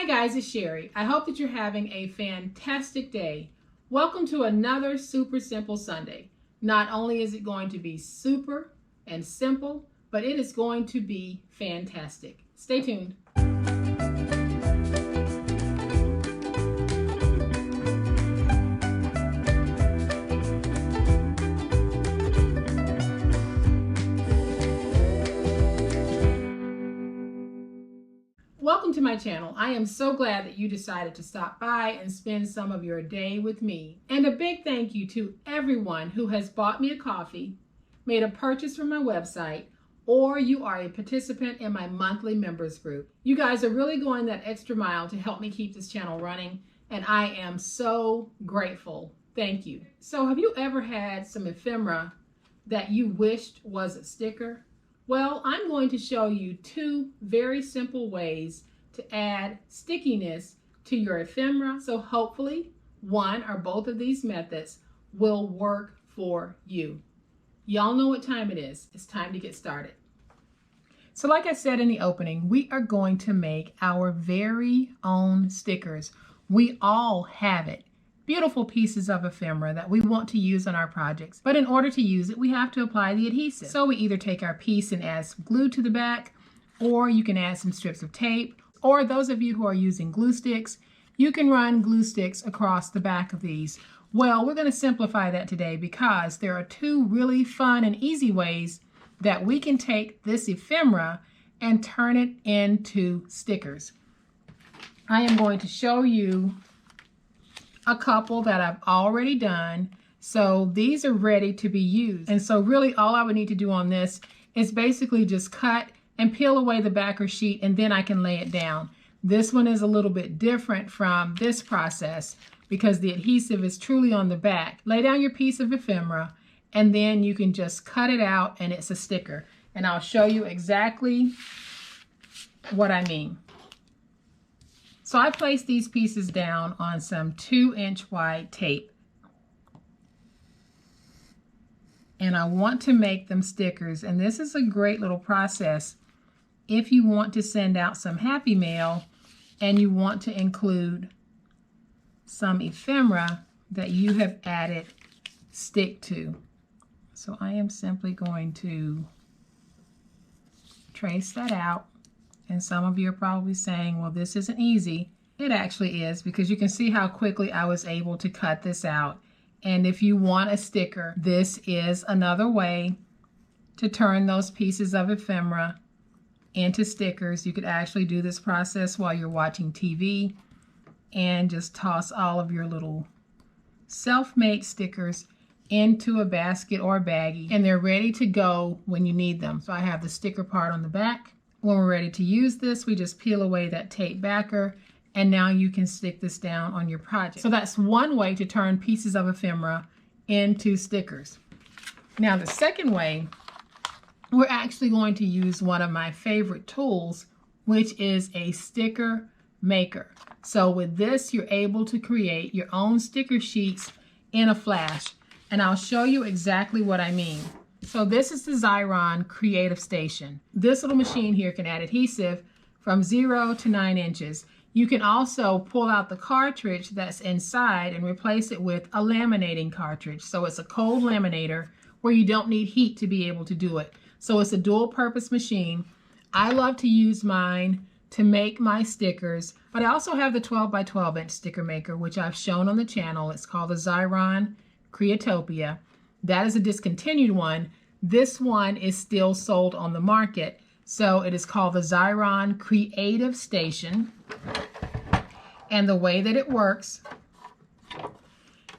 guys, it's Sherry. I hope that you're having a fantastic day. Welcome to another super simple Sunday. Not only is it going to be super and simple, but it is going to be fantastic. Stay tuned. Welcome to my channel. I am so glad that you decided to stop by and spend some of your day with me. And a big thank you to everyone who has bought me a coffee, made a purchase from my website, or you are a participant in my monthly members group. You guys are really going that extra mile to help me keep this channel running, and I am so grateful. Thank you. So have you ever had some ephemera that you wished was a sticker? Well, I'm going to show you two very simple ways to add stickiness to your ephemera. So hopefully one or both of these methods will work for you. Y'all know what time it is. It's time to get started. So like I said in the opening, we are going to make our very own stickers. We all have it. Beautiful pieces of ephemera that we want to use on our projects. But in order to use it, we have to apply the adhesive. So we either take our piece and add some glue to the back, or you can add some strips of tape, or those of you who are using glue sticks, you can run glue sticks across the back of these. Well, we're going to simplify that today because there are two really fun and easy ways that we can take this ephemera and turn it into stickers. I am going to show you a couple that I've already done. So these are ready to be used. And so really all I would need to do on this is basically just cut and peel away the backer sheet, and then I can lay it down. This one is a little bit different from this process because the adhesive is truly on the back. Lay down your piece of ephemera and then you can just cut it out and it's a sticker. And I'll show you exactly what I mean. So I placed these pieces down on some 2-inch wide tape. And I want to make them stickers. And this is a great little process if you want to send out some happy mail and you want to include some ephemera that you have added stick to. So I am simply going to trace that out. And some of you are probably saying, well, this isn't easy. It actually is, because you can see how quickly I was able to cut this out. And if you want a sticker, this is another way to turn those pieces of ephemera into stickers. You could actually do this process while you're watching TV and just toss all of your little self-made stickers into a basket or a baggie, and they're ready to go when you need them. So I have the sticker part on the back. When we're ready to use this, we just peel away that tape backer, and now you can stick this down on your project. So that's one way to turn pieces of ephemera into stickers. Now the second way, we're actually going to use one of my favorite tools, which is a sticker maker. So with this, you're able to create your own sticker sheets in a flash, and I'll show you exactly what I mean. So this is the Xyron Creative Station. This little machine here can add adhesive from 0 to 9 inches. You can also pull out the cartridge that's inside and replace it with a laminating cartridge. So it's a cold laminator where you don't need heat to be able to do it. So it's a dual purpose machine. I love to use mine to make my stickers, but I also have the 12 by 12 inch sticker maker, which I've shown on the channel. It's called the Xyron Creatopia. That is a discontinued one. This one is still sold on the market. So it is called the Xyron Creative Station. And the way that it works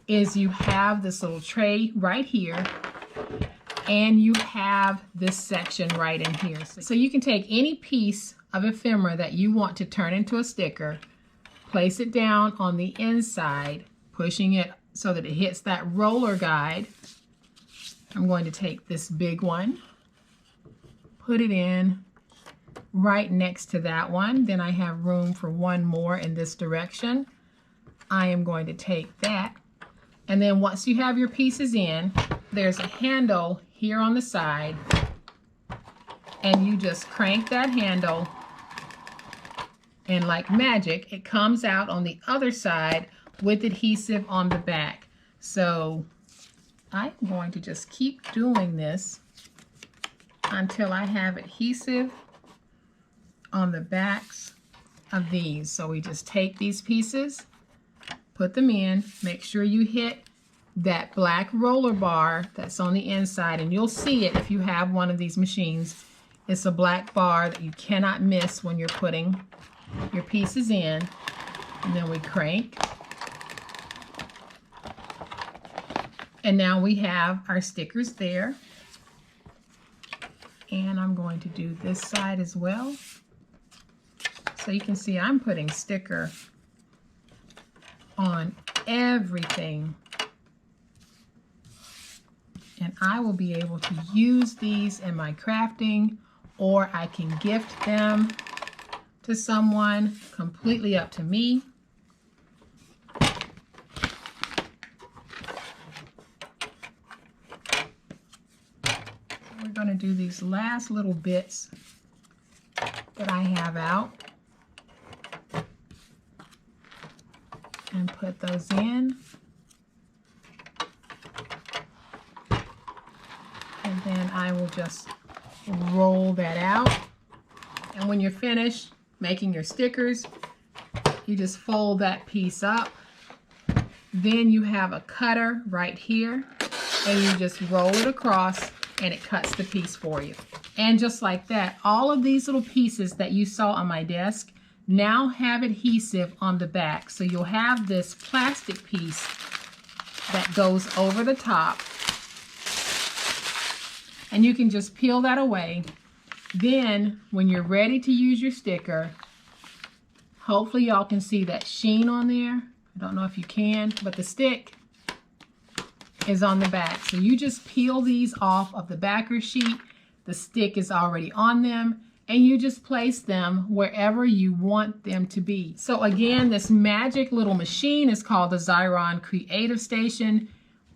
is you have this little tray right here, and you have this section right in here. So you can take any piece of ephemera that you want to turn into a sticker, place it down on the inside, pushing it so that it hits that roller guide. I'm going to take this big one, put it in right next to that one. Then I have room for one more in this direction. I am going to take that. And then once you have your pieces in, there's a handle here on the side, and you just crank that handle And like magic, it comes out on the other side with adhesive on the back. So I'm going to just keep doing this until I have adhesive on the backs of these. So we just take these pieces, put them in, make sure you hit that black roller bar that's on the inside, and you'll see it if you have one of these machines. It's a black bar that you cannot miss when you're putting your pieces in. And then we crank. And now we have our stickers there. And I'm going to do this side as well. So you can see I'm putting sticker on everything. And I will be able to use these in my crafting, or I can gift them to someone, completely up to me. We're going to do these last little bits that I have out and put those in. And then I will just roll that out. And when you're finished making your stickers, you just fold that piece up. Then you have a cutter right here, and you just roll it across and it cuts the piece for you. And just like that, all of these little pieces that you saw on my desk now have adhesive on the back. So you'll have this plastic piece that goes over the top, and you can just peel that away. Then when you're ready to use your sticker, hopefully y'all can see that sheen on there. I don't know if you can, but the stick is on the back. So you just peel these off of the backer sheet. The stick is already on them, and you just place them wherever you want them to be. So again, this magic little machine is called the Xyron Creative Station.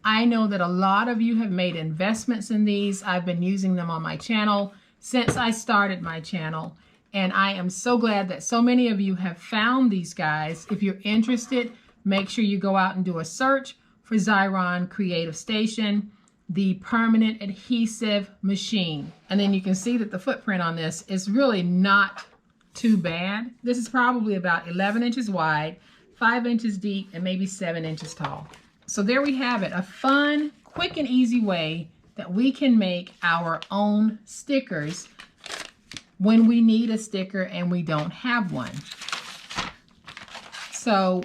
I know that a lot of you have made investments in these. I've been using them on my channel since I started my channel, and I am so glad that so many of you have found these guys. If you're interested, make sure you go out and do a search for Xyron Creative Station, the permanent adhesive machine. And then you can see that the footprint on this is really not too bad. This is probably about 11 inches wide, 5 inches deep, and maybe 7 inches tall. So there we have it, a fun, quick, and easy way that we can make our own stickers when we need a sticker and we don't have one. So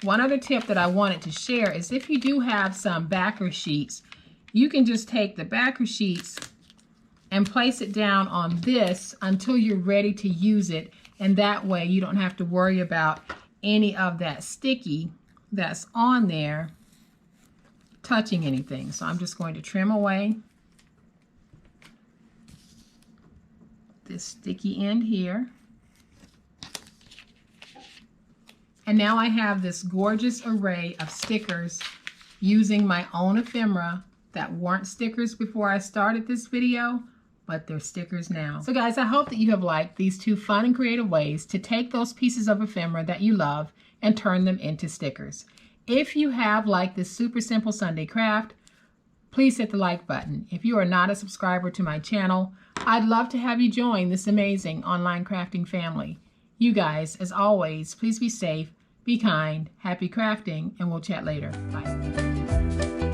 one other tip that I wanted to share is if you do have some backer sheets, you can just take the backer sheets and place it down on this until you're ready to use it, and that way you don't have to worry about any of that sticky that's on there touching anything. So I'm just going to trim away this sticky end here. And now I have this gorgeous array of stickers using my own ephemera that weren't stickers before I started this video, but they're stickers now. So guys, I hope that you have liked these two fun and creative ways to take those pieces of ephemera that you love and turn them into stickers. If you have liked this super simple Sunday craft, please hit the like button. If you are not a subscriber to my channel, I'd love to have you join this amazing online crafting family. You guys, as always, please be safe, be kind, happy crafting, and we'll chat later. Bye.